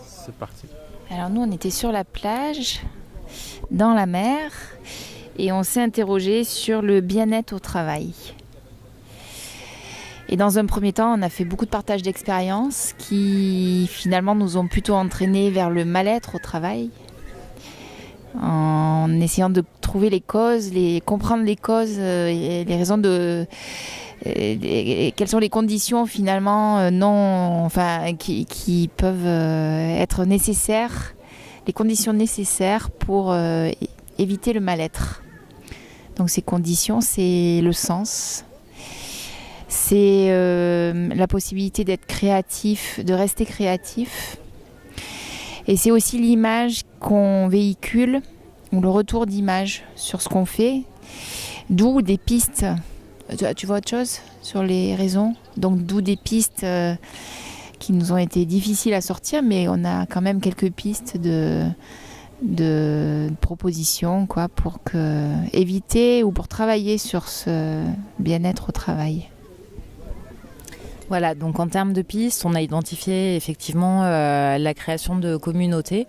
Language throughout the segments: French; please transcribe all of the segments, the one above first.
C'est parti. Alors nous, on était sur la plage, dans la mer, et on s'est interrogé sur le bien-être au travail. Et dans un premier temps, on a fait beaucoup de partage d'expériences qui finalement nous ont plutôt entraînés vers le mal-être au travail, en essayant de trouver les causes, comprendre les causes et les raisons et quelles sont les conditions finalement qui peuvent être nécessaires, les conditions nécessaires pour éviter le mal-être. Donc ces conditions, c'est le sens, c'est la possibilité d'être créatif, de rester créatif, et c'est aussi l'image qu'on véhicule ou le retour d'image sur ce qu'on fait, d'où des pistes. Tu vois autre chose sur les raisons? Donc d'où des pistes qui nous ont été difficiles à sortir, mais on a quand même quelques pistes de propositions pour éviter ou pour travailler sur ce bien-être au travail. Voilà, donc en termes de pistes, on a identifié effectivement la création de communautés,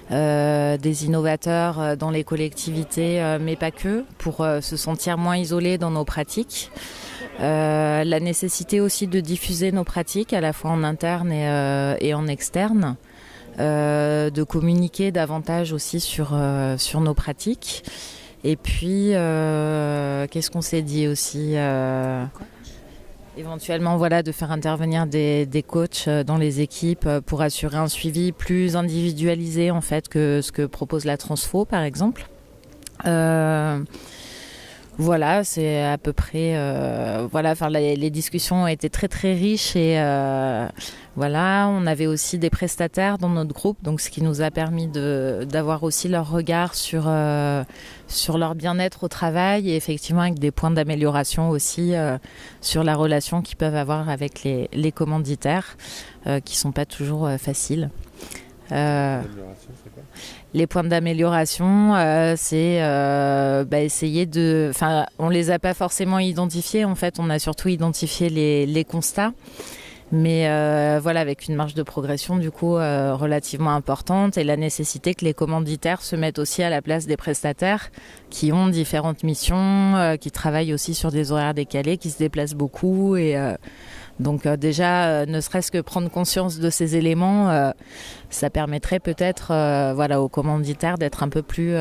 des innovateurs dans les collectivités, mais pas que, pour se sentir moins isolés dans nos pratiques. La nécessité aussi de diffuser nos pratiques, à la fois en interne et en externe, de communiquer davantage aussi sur nos pratiques. Et puis, qu'est-ce qu'on s'est dit aussi éventuellement, de faire intervenir des coachs dans les équipes pour assurer un suivi plus individualisé en fait que ce que propose la Transfo par exemple. Voilà, c'est à peu près les discussions ont été très très riches et on avait aussi des prestataires dans notre groupe, donc ce qui nous a permis d'avoir aussi leur regard sur leur bien-être au travail et effectivement avec des points d'amélioration aussi sur la relation qu'ils peuvent avoir avec les commanditaires qui sont pas toujours faciles. Les points d'amélioration, c'est essayer de... Enfin, on les a pas forcément identifiés. En fait, on a surtout identifié les constats. Mais avec une marge de progression du coup relativement importante et la nécessité que les commanditaires se mettent aussi à la place des prestataires qui ont différentes missions, qui travaillent aussi sur des horaires décalés, qui se déplacent beaucoup et... Donc déjà, ne serait-ce que prendre conscience de ces éléments, ça permettrait peut-être aux commanditaires d'être un peu plus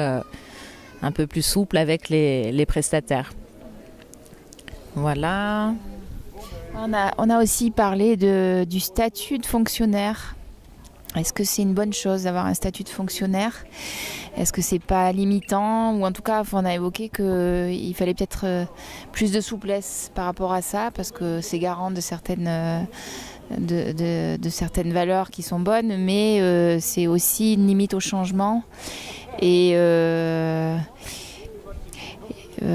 souple avec les prestataires. Voilà. On a aussi parlé du statut de fonctionnaire. Est-ce que c'est une bonne chose d'avoir un statut de fonctionnaire ? Est-ce que c'est pas limitant ? Ou en tout cas, on a évoqué qu'il fallait peut-être plus de souplesse par rapport à ça, parce que c'est garant de certaines valeurs qui sont bonnes, mais c'est aussi une limite au changement. Et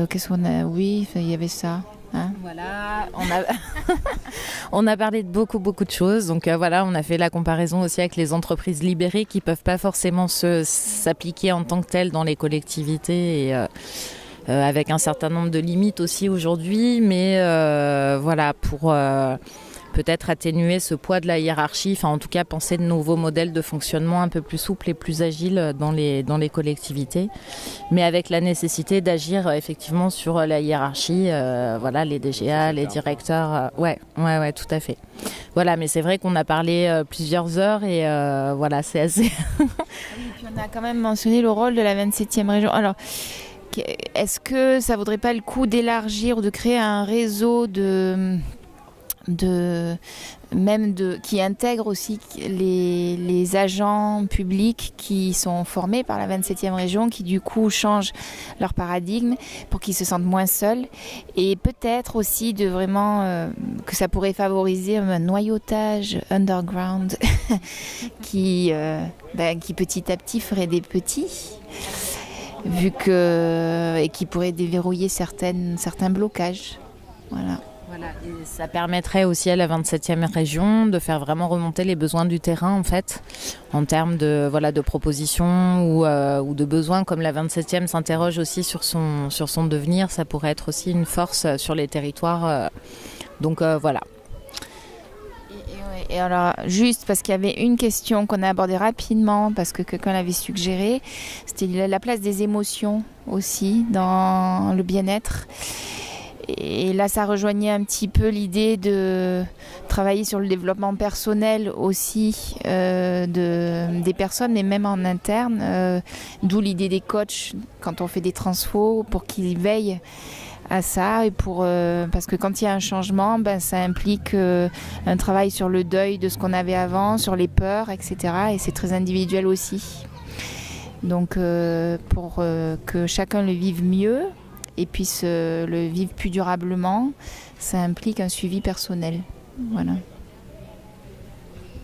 qu'est-ce qu'on a ? Oui, il y avait ça. Hein, voilà, on a parlé de beaucoup de choses. Donc on a fait la comparaison aussi avec les entreprises libérées qui peuvent pas forcément s'appliquer en tant que telles dans les collectivités et avec un certain nombre de limites aussi aujourd'hui. Mais pour peut-être atténuer ce poids de la hiérarchie, enfin en tout cas penser de nouveaux modèles de fonctionnement un peu plus souples et plus agiles dans les collectivités, mais avec la nécessité d'agir effectivement sur la hiérarchie, les DGA, les directeurs, ouais, tout à fait. Voilà, mais c'est vrai qu'on a parlé plusieurs heures et c'est assez... Et puis on a quand même mentionné le rôle de la 27e région. Alors, est-ce que ça vaudrait pas le coup d'élargir ou de créer un réseau qui intègre aussi les agents publics qui sont formés par la 27e région, qui du coup changent leur paradigme pour qu'ils se sentent moins seuls, et peut-être aussi de vraiment que ça pourrait favoriser un noyautage underground qui petit à petit ferait des petits, et qui pourrait déverrouiller certains blocages. Voilà. Voilà, et ça permettrait aussi à la 27e région de faire vraiment remonter les besoins du terrain en fait, en termes de propositions ou de besoins. Comme la 27e s'interroge aussi sur son devenir, ça pourrait être aussi une force sur les territoires. Donc voilà. Et alors, juste parce qu'il y avait une question qu'on a abordée rapidement, parce que quelqu'un l'avait suggéré, c'était la place des émotions aussi dans le bien-être. Et là, ça rejoignait un petit peu l'idée de travailler sur le développement personnel aussi des personnes, mais même en interne. D'où l'idée des coachs quand on fait des transfos, pour qu'ils veillent à ça et parce que quand il y a un changement, ça implique un travail sur le deuil de ce qu'on avait avant, sur les peurs, etc. Et c'est très individuel aussi. Donc pour que chacun le vive mieux et puisse le vivre plus durablement, ça implique un suivi personnel. Voilà.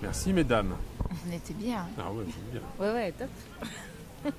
Merci mesdames. On était bien. Ah ouais, c'est bien. Ouais, top.